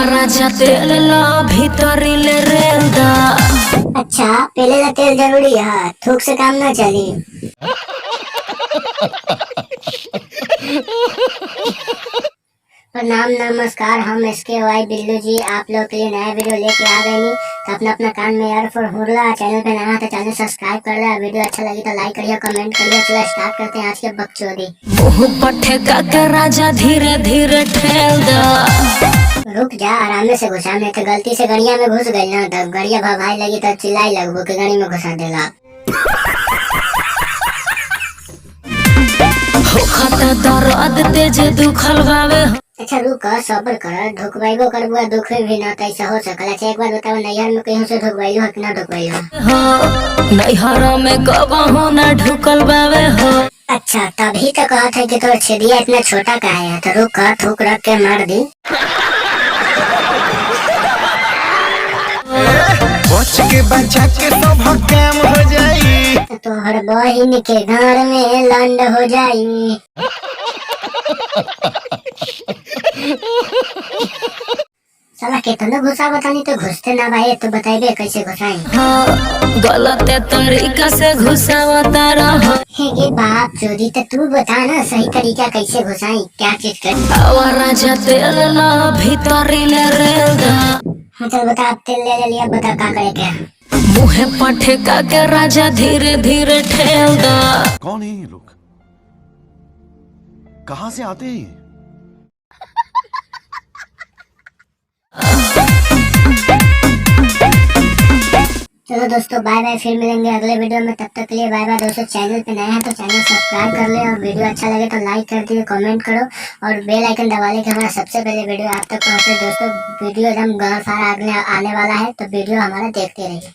राजा तेल ला भीतरी ले रेंदा। अच्छा पहले का तेल जरूरी है, थूक से काम ना चली। प्रणाम नमस्कार, हम इसके वाई बिल्लू जी आप लोग के लिए नया वीडियो लेके आ गए नी। तो अपना अपना कान में ईयरफोन हुरला, चैनल पे नया तो चैनल सब्सक्राइब कर ले। वीडियो अच्छा लगी तो लाइक करिए, कमेंट करिए। चलो स्टार्ट करते हैं आज के बकचोदी। मुँह पट्टे का राजा धीरे धीरे ठेल दा। रुक जा, आराम से घुसा। में तो गलती से गड़िया में घुस गई ना, तब गड़िया भभाई लगी तो चिल्लाई लगभग के गड़ी में घुसा देला। खाता दर्द तेज दुखल बावे। अच्छा रुक, सब्र कर, ढुकवाइबो करबो दुख भी ना कैसे हो सकला। अच्छा एक बार बताओ, नैहर में कहीं से ढुकवाइलो हो कि ना ढुकवाइलो? हो नैहरा में कबहू ना ढुकल बावे हो। अच्छा तभी तो कहत है कि तोर छेदिया इतना छोटा काहे है। तो रुक, थूक रख के मार दी। बच के बचा के सब काम हो जाई। तोहर बहिन के घर में लंड हो जाई। साला कितना घुसा बतानी तो घुसते ना भाई, तो बताइबे कैसे घुसाई। हाँ गलत तरीका से घुसावता रहो। ये बाप चोरी, तो तू बता ना सही तरीका कैसे घुसाई, क्या चीज कर। राजा तेल ला भीतरी ले रेंदा। हाँ चल बता, अब तेल ले लिया, बता क्या करे क्या। मुँह पट्टे का राजा धीरे धीरे ठेल दा। कौन है ये लोग, कहाँ से आते हैं? चलो दोस्तों बाय बाय, फिर मिलेंगे अगले वीडियो में। तब तक के लिए बाय बाय दोस्तों। चैनल पे नए हैं तो चैनल सब्सक्राइब कर ले, और वीडियो अच्छा लगे तो लाइक कर दिए, कमेंट करो और बेल आइकन दबा ले कि हमारा सबसे पहले वीडियो आप तक पहुंचे। दोस्तों वीडियो एकदम गौर आने वाला है, तो वीडियो हमारा देखते रहिए।